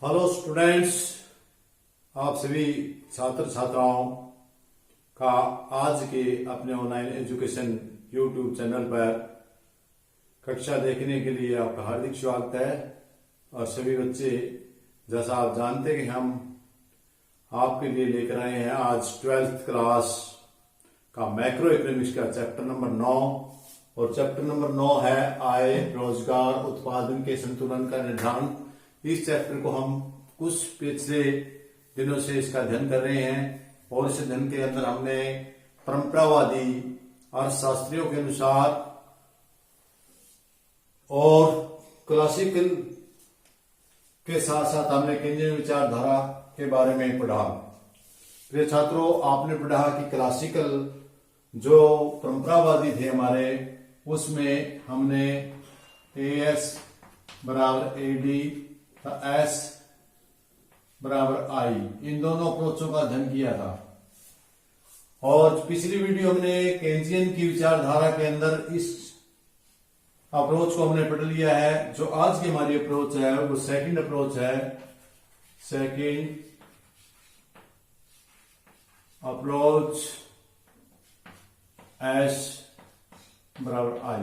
Hello students, आप सभी छात्र छात्राओं का आज के अपने ऑनलाइन एजुकेशन यूट्यूब चैनल पर कक्षा देखने के लिए आपका हार्दिक स्वागत है। और सभी बच्चे, जैसा आप जानते हैं कि हम आपके लिए लेकर आए हैं आज 12th क्लास का मैक्रो इकोनॉमिक्स का चैप्टर नंबर 9। और चैप्टर नंबर 9 है आय, रोजगार, उत्पादन के संतुलन का निर्धारण। इस चैप्टर को हम कुछ पिछले दिनों से इसका अध्ययन कर रहे हैं और इस अध्ययन के अंदर हमने परंपरावादी अर्थशास्त्रियों के अनुसार और क्लासिकल के साथ साथ हमने केंद्रीय विचारधारा के बारे में पढ़ा। प्रिय छात्रों, आपने पढ़ा कि क्लासिकल जो परंपरावादी थे हमारे, उसमें हमने AS बराबर AD, S बराबर I, इन दोनों अप्रोचों का अध्ययन किया था। और पिछली वीडियो हमने केंद्रीयन की विचारधारा के अंदर इस अप्रोच को हमने पढ़ लिया है। जो आज की हमारी अप्रोच है वो सेकंड अप्रोच है, सेकंड अप्रोच S बराबर I।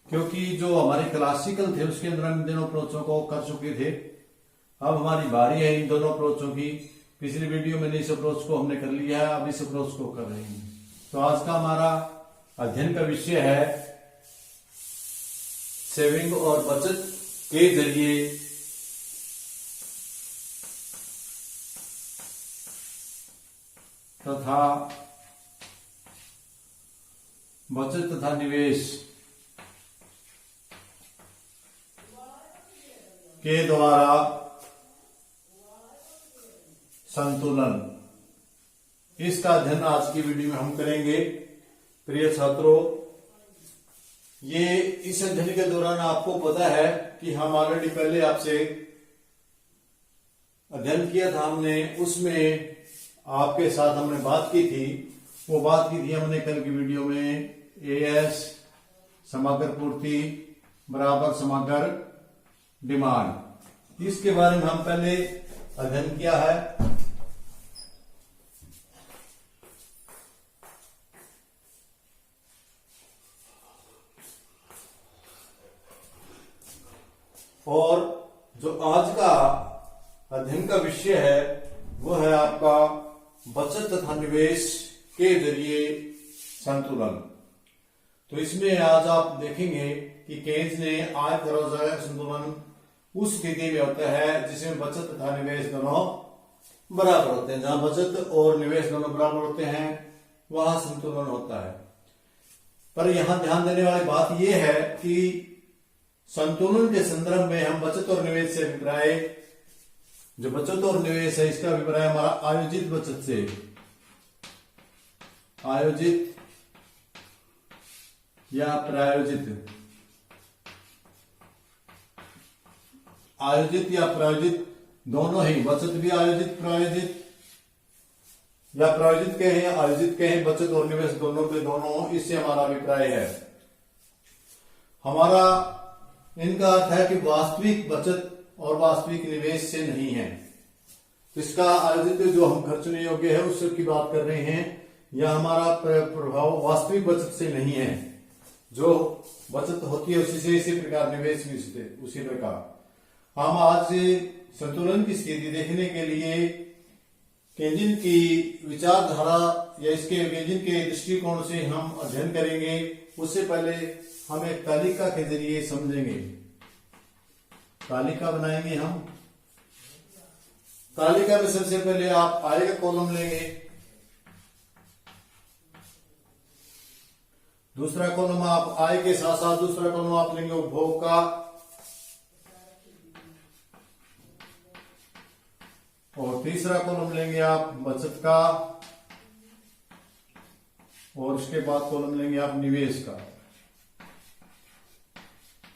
क्योंकि जो हमारे क्लासिकल थे उसके अंदर हम इन दोनों अप्रोचों को कर चुके थे। अब हमारी बारी है इन दोनों अप्रोचों की। पिछली वीडियो में इस अप्रोच को हमने कर लिया है, अब इस अप्रोच को कर रहे हैं। तो आज का हमारा अध्ययन का विषय है सेविंग और बचत के जरिए तथा बचत तथा निवेश के द्वारा संतुलन। इसका अध्ययन आज की वीडियो में हम करेंगे। प्रिय छात्रों, ये इस अध्ययन के दौरान आपको पता है कि हम ऑलरेडी पहले आपसे अध्ययन किया था हमने, उसमें आपके साथ हमने बात की थी। वो बात की थी हमने कल की वीडियो में AS समग्र पूर्ति बराबर समग्र डिमांड। इसके बारे में हम पहले अध्ययन किया है। और जो आज का अध्ययन का विषय है वो है आपका बचत तथा निवेश के जरिए संतुलन। तो इसमें आज आप देखेंगे कि केन्स ने आय तथा रोजगार संतुलन उस स्थिति में होता है जिसमें बचत तथा निवेश दोनों बराबर होते हैं। जहां बचत और निवेश दोनों बराबर होते हैं वहां संतुलन होता है। पर यहां ध्यान देने वाली बात यह है कि संतुलन के संदर्भ में हम बचत और निवेश से अभिप्राय, जो बचत और निवेश है इसका अभिप्राय हमारा आयोजित बचत से, आयोजित या प्रायोजित, आयोजित या प्रायोजित दोनों ही, बचत भी आयोजित प्रायोजित या प्रायोजित कहें या आयोजित कहें, बचत और निवेश दोनों के दोनों, इससे हमारा अभिप्राय है। हमारा इनका अर्थ है कि वास्तविक बचत और वास्तविक निवेश से नहीं है। इसका आयोजित जो हम खर्चने योग्य है उसकी बात कर रहे हैं, या हमारा प्रभाव वास्तविक बचत से नहीं है। जो बचत होती है उसी से, इसी प्रकार निवेश भी उसी प्रकार। हम आज संतुलन की स्थिति देखने के लिए केंद्रीय की विचारधारा या इसके केंद्रीय के दृष्टिकोण से हम अध्ययन करेंगे। उससे पहले हम एक तालिका के जरिए समझेंगे। तालिका बनाएंगे हम। तालिका में सबसे पहले आप आय का कॉलम लेंगे, दूसरा कॉलम आप आय के साथ साथ दूसरा कॉलम आप लेंगे उपभोग का, और तीसरा कॉलम लेंगे आप बचत का, और उसके बाद कॉलम लेंगे आप निवेश का।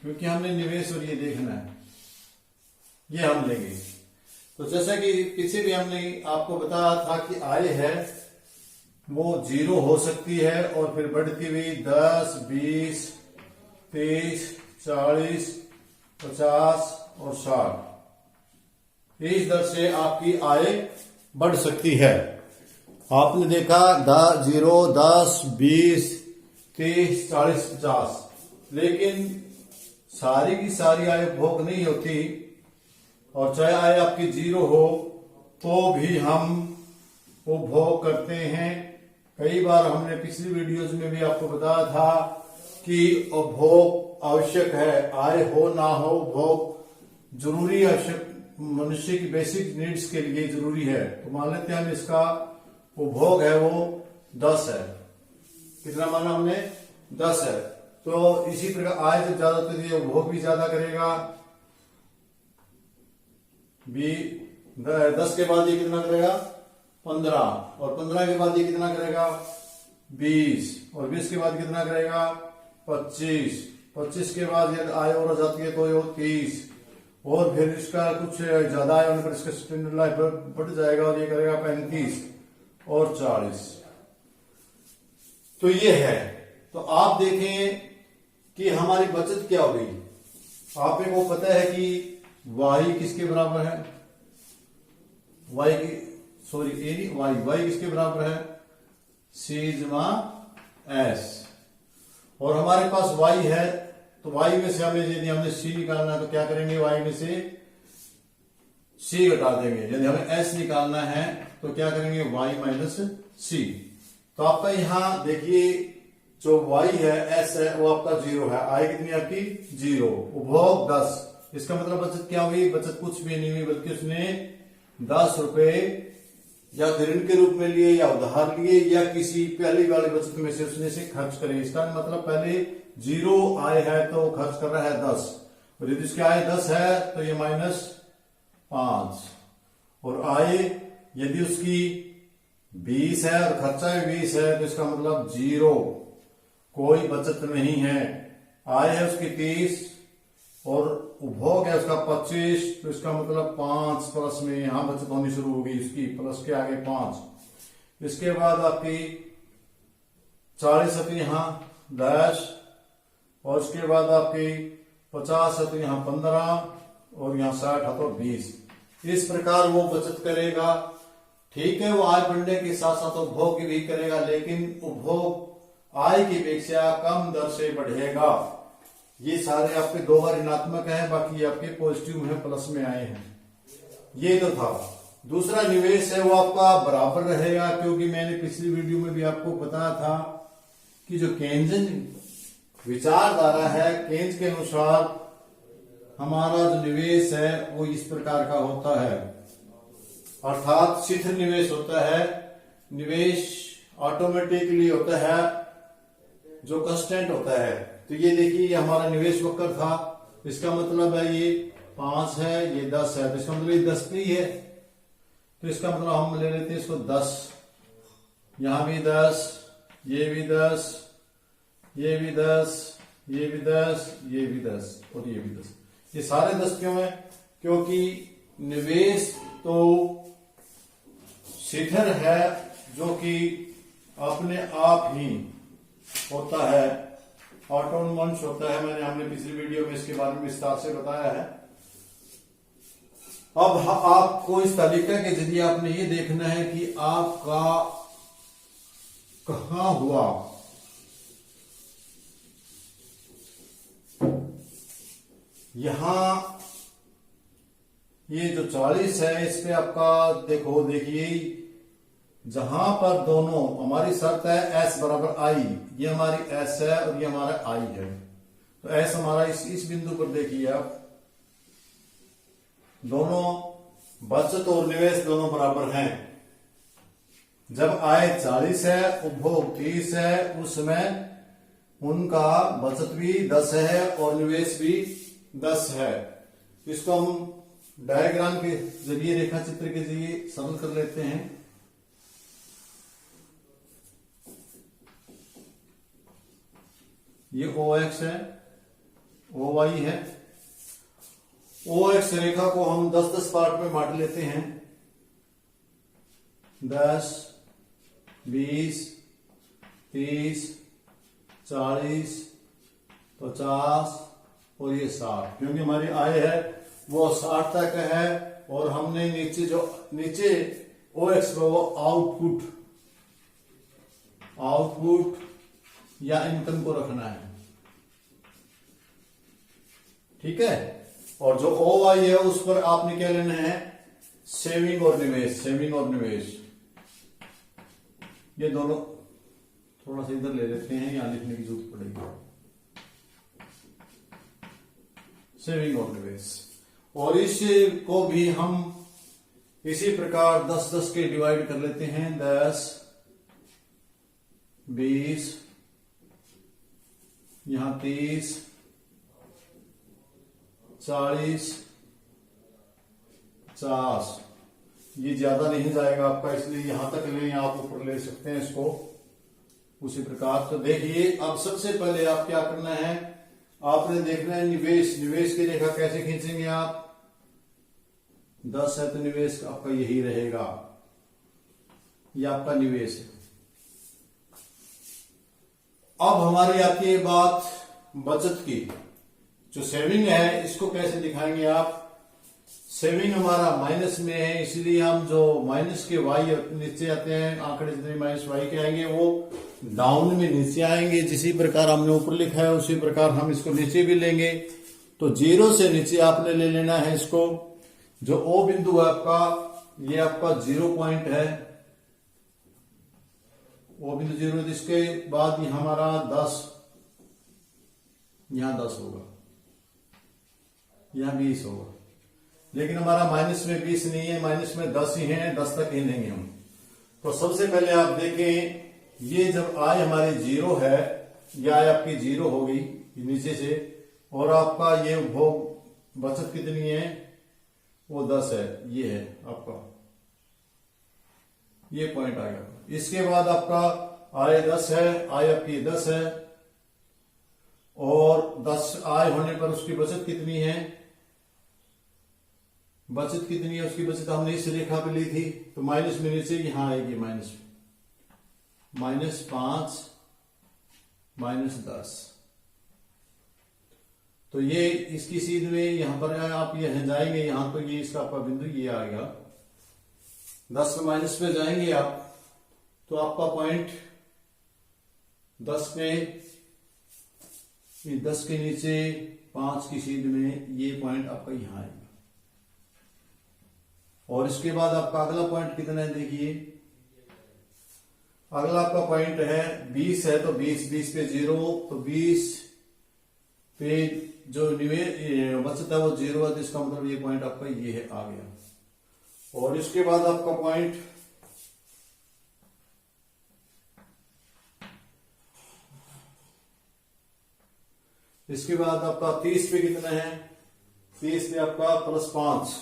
क्योंकि हमने निवेश और ये देखना है, ये हम लेंगे। तो जैसा कि पीछे भी हमने आपको बताया था कि आय है वो 0 हो सकती है और फिर बढ़ती हुई 10, 20, 30, 40, 50 और 60 इस दर से आपकी आय बढ़ सकती है। आपने देखा 0, 10, 20, 30, 40, 50, लेकिन सारी की सारी आय उपभोग नहीं होती, और चाहे आय आपकी 0 हो तो भी हम उपभोग करते हैं। कई बार हमने पिछली वीडियोज में भी आपको बताया था कि उपभोग आवश्यक है, आय हो ना हो उपभोग जरूरी, आवश्यक मनुष्य की बेसिक नीड्स के लिए जरूरी है। तो मान लेते हैं हम इसका उपभोग है वो 10 है। कितना माना हमने? 10 है। तो इसी प्रकार आय जब ज्यादा होती है उपभोग भी ज्यादा करेगा। 10 के बाद ये कितना करेगा? 15, और 15 के बाद ये कितना करेगा? 20, और 20 के बाद कितना करेगा? 25, 25 के बाद यदि आय और जाती है तो ये 30, और फिर इसका कुछ ज्यादा आय होने पर इसका स्टैंडर्ड लाइफ बढ़ जाएगा और ये करेगा 35 और 40। तो ये है। तो आप देखें कि हमारी बचत क्या हो गई। आप को पता है कि y किसके बराबर है? y की y किसके बराबर है? Sigma s। और हमारे पास y है, तो y में से हमें यदि हमने c निकालना है तो क्या करेंगे? y में से c घटा देंगे। यदि हमें s निकालना है तो क्या करेंगे? y minus c। तो आपका यहां देखिए जो y है s है वो आपका 0 है। आय कितनी आपकी? 0। उपभोग 10। इसका मतलब बचत क्या हुई? बचत कुछ भी नहीं हुई, बल्कि उसने 10 रुपए या ऋण के रूप में लिए या उधार लिए या किसी पहली वाली बचत में से उसने से खर्च करे। इसका मतलब पहले 0 आय है तो खर्च कर रहा है 10, और यदि इसकी आय 10 है तो ये -5, और आय यदि उसकी 20 है और खर्चा भी 20 है तो इसका मतलब 0, कोई बचत नहीं है। आय है उसकी 30 और उपभोग है उसका 25, तो इसका मतलब 5 प्लस में यहां बचत होनी शुरू होगी इसकी, प्लस के आगे 5। इसके बाद आपकी 40 है तो यहां 10, और उसके बाद आपकी 50 है तो यहां 15, और यहां 60 है तो 20। इस प्रकार वो बचत करेगा। ठीक है, वो आय बढ़ने के साथ साथ उपभोग भी करेगा, लेकिन उपभोग आय की अपेक्षा कम दर से बढ़ेगा। ये सारे आपके 2 बार ऋणात्मक है, बाकी आपके पॉजिटिव है, प्लस में आए हैं। ये तो था। दूसरा निवेश है वो आपका बराबर रहेगा, क्योंकि मैंने पिछली वीडियो में भी आपको बताया था कि जो केन्जियन विचारधारा है, केन्ज के अनुसार हमारा जो निवेश है वो इस प्रकार का होता है, अर्थात शिथिल निवेश होता है। निवेश ऑटोमेटिकली होता है जो कंस्टेंट होता है। तो ये देखिए ये हमारा निवेश वक्र था, इसका मतलब है ये 5 है, ये 10 है, तो इसका मतलब ये 10 पे ही है। तो इसका मतलब हम ले लेते हैं इसको 10, यहां भी 10, ये भी 10, ये भी 10, ये भी 10, ये भी 10 और ये भी 10। ये सारे 10 क्यों है? क्योंकि निवेश तो शिथिल है, जो कि अपने आप ही होता है, ऑटोनोमस होता है। हमने पिछली वीडियो में इसके बारे में विस्तार से बताया है। अब आपको इस तालिका के जरिए आपने ये देखना है कि आपका कहां हुआ। यहां ये जो 40 है इस पे आपका देखिए जहां पर दोनों हमारी शर्त है s बराबर i, ये हमारी s है और ये हमारा i है। तो s हमारा इस बिंदु पर देखिए आप, दोनों बचत और निवेश दोनों बराबर हैं। जब आय 40 है, उपभोग 30 है, उस समय उनका बचत भी 10 है और निवेश भी 10 है। इसको हम डायग्राम के जरिए, रेखा चित्र के जरिए सरल कर लेते हैं। ये OX है, OY है। OX रेखा को हम 10-10 पार्ट में बांट लेते हैं, 10, 20, 30, 40, 50 और ये 60, क्योंकि हमारी आय है वो 60 तक है और हमने नीचे OX पे वो आउटपुट या इनकम को रखना है, ठीक है। और जो OY है उस पर आपने क्या लेना है, सेविंग और निवेश। ये दोनों थोड़ा सा इधर ले लेते हैं, यहां लिखने की जरूरत पड़ेगी, सेविंग और निवेश। और इसको भी हम इसी प्रकार 10-10 के डिवाइड कर लेते हैं, 10, 20, यहां 30, 40, 50। ये ज्यादा नहीं जाएगा आपका, इसलिए यहां तक ले, आप ऊपर ले सकते हैं इसको उसी प्रकार। तो देखिए, अब सबसे पहले आप क्या करना है, आपने देखना है निवेश की रेखा कैसे खींचेंगे आप। 10 है तो निवेश आपका यही रहेगा, ये आपका निवेश है। अब हमारी आती है बात बचत की। जो सेविंग है इसको कैसे दिखाएंगे आप। सेविंग हमारा माइनस में है, इसलिए हम जो माइनस के वाई नीचे आते हैं, आंकड़े जितने माइनस वाई के आएंगे वो डाउन में नीचे आएंगे। जिसी प्रकार हमने ऊपर लिखा है उसी प्रकार हम इसको नीचे भी लेंगे। तो 0 से नीचे आपने ले लेना है इसको। जो O बिंदु है आपका, ये आपका 0 पॉइंट है, O बिंदु 0। इसके बाद ये हमारा 10, यहां 10 होगा, यहां 20 होगा। लेकिन हमारा माइनस में 20 नहीं है, माइनस में 10 ही है, 10 तक ही लेंगे हम। तो सबसे पहले आप देखें, ये जब आय हमारी 0 है, ये आय आपकी 0 होगी नीचे से, और आपका ये उपभोग बचत कितनी है, वो 10 है, ये है आपका, ये पॉइंट आएगा। इसके बाद आपका आय 10 है, आय आपकी 10 है, और 10 आय होने पर उसकी बचत कितनी है, उसकी बचत हमने इस रेखा पे ली थी। तो माइनस में नीचे यहां आएगी, -5, -10। तो ये इसकी सीध में यहां पर आप यहां जाएंगे, यहां तो ये इसका आपका बिंदु ये आएगा। 10 में माइनस पे जाएंगे आप, तो आपका पॉइंट 10 के नीचे 5 की सीध में ये पॉइंट आपका यहां आएगा। और इसके बाद आपका अगला पॉइंट कितना है, देखिए अगला आपका पॉइंट है 20 है, तो 20 पे 0, तो 20 पे जो बचत है वो 0 है, तो इसका मतलब ये पॉइंट आपका ये है, आ गया। और इसके बाद आपका पॉइंट इसके बाद आपका 30 पे कितना है, 30 पे आपका +5,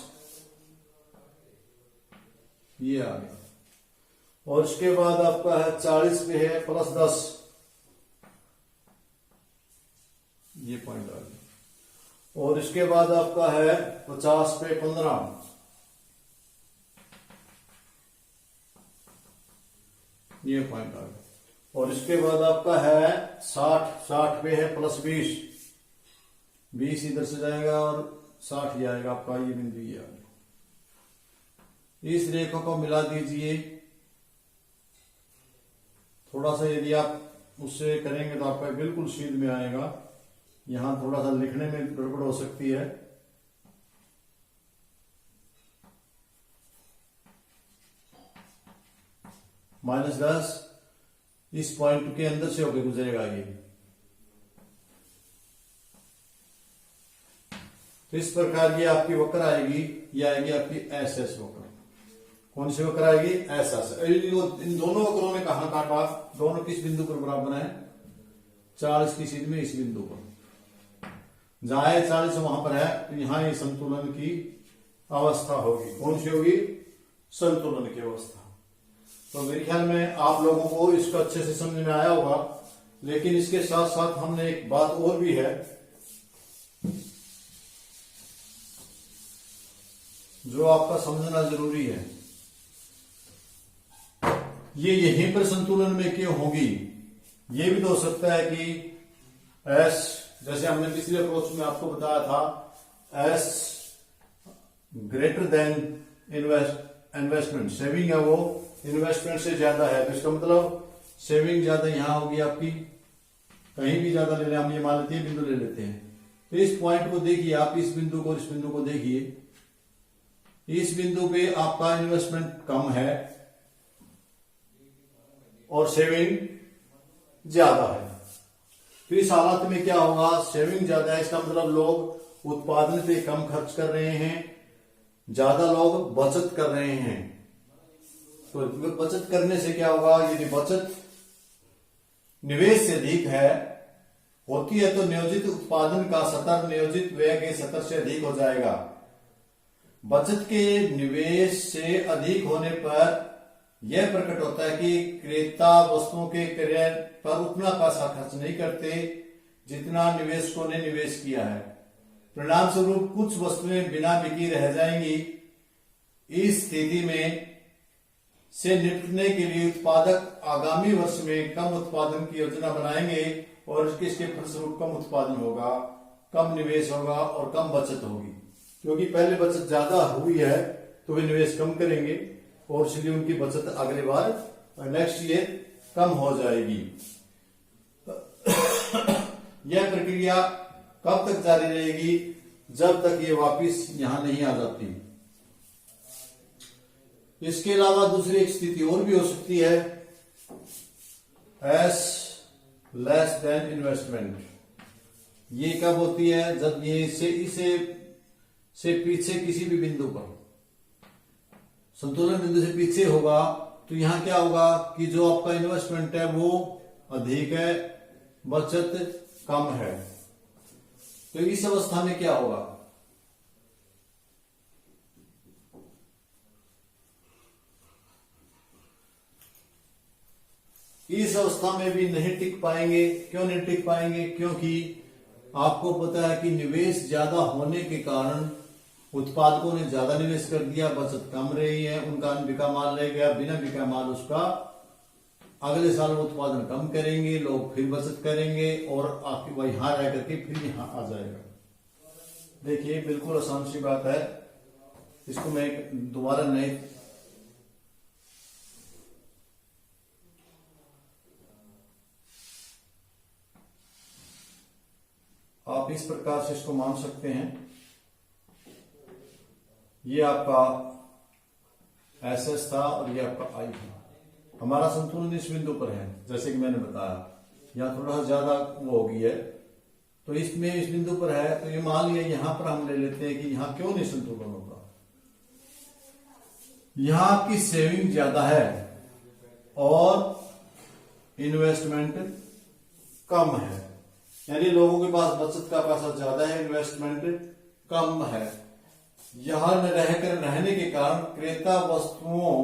ये आ गया। और इसके बाद आपका है 40 पे है +10, ये पॉइंट आ गया। और इसके बाद आपका है 50 पे 15, ये पॉइंट आ गया। और इसके बाद आपका है 60 पे है +20, 20 इधर से जाएगा और 60 ये आएगा आपका, ये बिंदु ये आ गया। इस रेखा को मिला दीजिए थोड़ा सा, यदि आप उससे करेंगे तो आपका बिल्कुल सीध में आएगा। यहां थोड़ा सा लिखने में गड़बड़ हो सकती है। -10 इस पॉइंट के अंदर से होकर गुजरेगा ये। तो इस प्रकार की आपकी वक्र आएगी, ये आएगी आपकी SS वक्र। कौन सी वक्र आएगी, SS। इन दोनों वक्रों में कहां काटा, दोनों किस बिंदु पर बराबर है, 40 की सीध में इस बिंदु पर। जहां 40 वहां पर है, तो यहां ये संतुलन की अवस्था होगी। कौन सी होगी, संतुलन की अवस्था। तो मेरे ख्याल में आप लोगों को इसको अच्छे से समझ में आया होगा। लेकिन इसके साथ साथ हमने एक बात और भी है जो आपका समझना जरूरी है। ये यहीं पर संतुलन में क्यों होगी, ये भी तो हो सकता है कि S, जैसे हमने पिछले अप्रोच में आपको बताया था, S greater than investment, saving है वो इन्वेस्टमेंट से ज्यादा है, तो इसका मतलब सेविंग ज्यादा यहां होगी आपकी, कहीं भी ज्यादा ले लें, हम ये मान लेते हैं बिंदु ले लेते हैं। तो इस पॉइंट को देखिए आप, इस बिंदु को देखिए, इस बिंदु पे आपका इन्वेस्टमेंट कम है और सेविंग ज्यादा है। तो इस हालत में क्या होगा, सेविंग ज्यादा है, इसका मतलब लोग उत्पादन पे कम खर्च कर रहे हैं, ज्यादा लोग बचत कर रहे हैं। तो बचत करने से क्या होगा, यदि बचत निवेश से अधिक है होती है तो नियोजित उत्पादन का स्तर नियोजित व्यय के स्तर से अधिक हो जाएगा। बचत के निवेश से अधिक होने पर यह प्रकट होता है कि क्रेता वस्तुओं के क्रय पर उतना पैसा खर्च नहीं करते जितना निवेशकों ने निवेश किया है। परिणाम स्वरूप कुछ वस्तुएं बिना बिकी रह जाएंगी। इस स्थिति में से निपटने के लिए उत्पादक आगामी वर्ष में कम उत्पादन की योजना बनाएंगे और इसके फलस्वरूप कम उत्पादन होगा, कम निवेश होगा और कम बचत होगी। क्योंकि पहले बचत ज्यादा हुई है तो वे निवेश कम करेंगे और इसलिए उनकी बचत अगले बार नेक्स्ट ईयर कम हो जाएगी। यह प्रक्रिया कब तक जारी रहेगी, जब तक ये वापस यहां नहीं आ जाती। इसके अलावा दूसरी एक स्थिति और भी हो सकती है, एस लेस देन इन्वेस्टमेंट। ये कब होती है, जब ये इसे पीछे किसी भी बिंदु पर, संतुलन बिंदु से पीछे होगा, तो यहां क्या होगा कि जो आपका इन्वेस्टमेंट है वो अधिक है, बचत कम है। तो इस अवस्था में क्या होगा, इस अवस्था में भी नहीं टिक पाएंगे। क्यों नहीं टिक पाएंगे, क्योंकि आपको पता है कि निवेश ज्यादा होने के कारण उत्पादकों ने ज्यादा निवेश कर दिया, बचत कम रही है, उनका बिका माल रह गया, बिना बिका माल उसका अगले साल उत्पादन कम करेंगे, लोग फिर बचत करेंगे और आपकी वह यहां रह करके फिर यहां आ जाएगा। देखिए बिल्कुल आसान सी बात है, इसको मैं दोबारा नए आप इस प्रकार से इसको मान सकते हैं। ये आपका एसएस था और ये आपका आई था। हमारा संतुलन इस बिंदु पर है, जैसे कि मैंने बताया, यहाँ थोड़ा सा ज्यादा वो हो गई है, तो इसमें इस बिंदु पर है, तो ये मान लिया यहां पर हम ले लेते हैं कि यहां क्यों नहीं संतुलन होगा। यहां आपकी सेविंग ज्यादा है और इन्वेस्टमेंट कम है, यानी लोगों के पास बचत का पैसा ज्यादा है, इन्वेस्टमेंट कम है। यहां रहकर रहने के कारण क्रेता वस्तुओं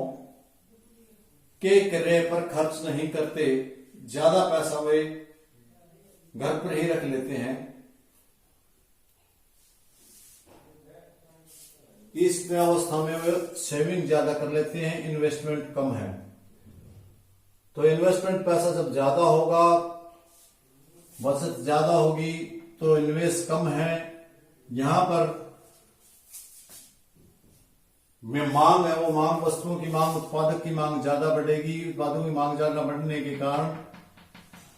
के क्रय पर खर्च नहीं करते, ज्यादा पैसा वे घर पर ही रख लेते हैं। इस अवस्था में वे सेविंग ज्यादा कर लेते हैं, इन्वेस्टमेंट कम है। तो इन्वेस्टमेंट पैसा जब ज्यादा होगा, बचत ज्यादा होगी, तो इन्वेस्ट कम है। यहां पर में मांग है, वो मांग वस्तुओं की मांग, उत्पादक की मांग ज्यादा बढ़ेगी। उत्पादों की मांग ज्यादा बढ़ने के कारण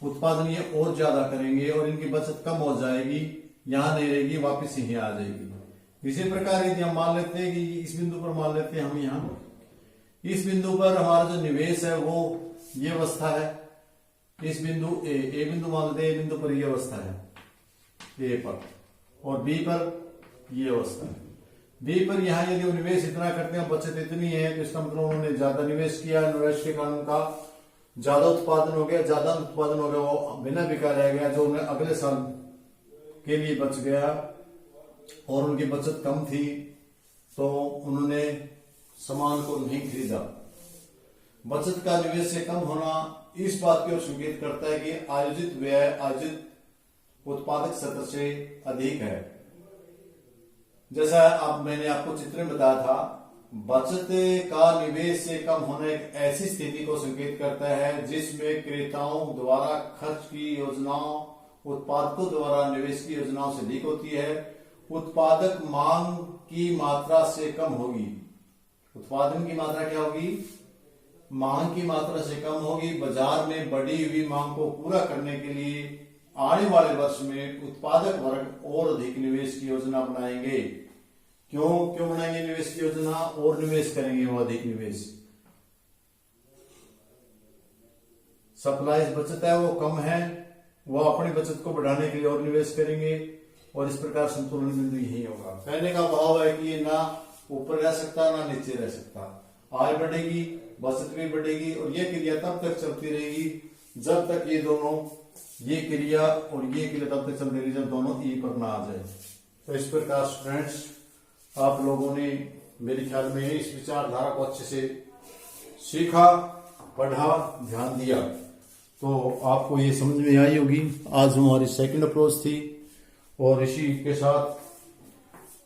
उत्पादन ये और ज्यादा करेंगे और इनकी बचत कम हो जाएगी, यहां नहीं रहेगी, वापस यहीं आ जाएगी। इसी प्रकार यदि हम मान लेते हैं कि इस बिंदु पर मान लेते हैं हम, यहां इस बिंदु पर हमारा जो निवेश है वो ये अवस्था है, इस बिंदु ए बिंदु मान लेते हैं, ए बिंदु पर ये अवस्था है ए पर, और बी पर ये अवस्था है। बी पर यहां यदि वो निवेश इतना करते हैं, बचत इतनी है, तो इसका मतलब उन्होंने ज्यादा निवेश किया, निवेश के कारण उनका ज्यादा उत्पादन हो गया, ज्यादा उत्पादन हो गया, वो बिना बिका रह गया, जो उन्हें अगले साल के लिए बच गया, और उनकी बचत कम थी तो उन्होंने सामान को नहीं खरीदा। बचत का निवेश से कम होना इस बात की ओर संकेत करता है कि आयोजित व्यय आयोजित उत्पादक स्तर से अधिक है। जैसा अब मैंने आपको चित्र में बताया था, बचत का निवेश से कम होना एक ऐसी स्थिति को संकेत करता है जिसमें क्रेताओं द्वारा खर्च की योजनाओं उत्पादकों द्वारा निवेश की योजनाओं से अधिक होती है। उत्पादक मांग की मात्रा से कम होगी। उत्पादन की मात्रा क्या होगी? मांग की मात्रा से कम होगी। बाजार में बढ़ी हुई मांग को पूरा करने के लिए आने वाले वर्ष में उत्पादक वर्ग और अधिक निवेश की योजना बनाएंगे। क्यों बनाएंगे निवेश की योजना? और निवेश करेंगे, वो अधिक निवेश। सप्लाई बचत है वो कम है, वो अपनी बचत को बढ़ाने के लिए और निवेश करेंगे, और इस प्रकार संतुलन बिंदु यही होगा। कहने का भाव है कि ये ना ऊपर रह सकता ना नीचे रह सकता। आय बढ़ेगी, बचत भी बढ़ेगी, और ये क्रिया तब तक चलती रहेगी जब तक ये दोनों, ये क्रिया और ये क्रिया तब तक चलती रहेगी जब दोनों ई पर ना आ जाए। तो इस प्रकार स्टूडेंट्स, आप लोगों ने मेरे ख्याल में इस विचारधारा को अच्छे से सीखा, पढ़ा, ध्यान दिया, तो आपको ये समझ में आई होगी। आज हमारी सेकंड अप्रोच थी, और इसी के साथ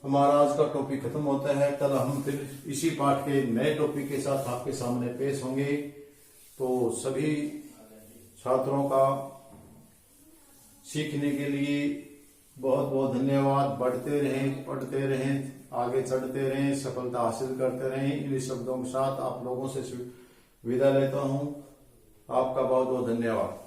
हमारा आज का टॉपिक खत्म होता है। कल हम फिर इसी पाठ के नए टॉपिक के साथ आपके सामने पेश होंगे। तो सभी छात्रों का सीखने के लिए बहुत बहुत धन्यवाद। बढ़ते रहें, पढ़ते रहें, आगे चढ़ते रहें, सफलता हासिल करते रहें। इन शब्दों के साथ आप लोगों से विदा लेता हूं। आपका बहुत बहुत धन्यवाद।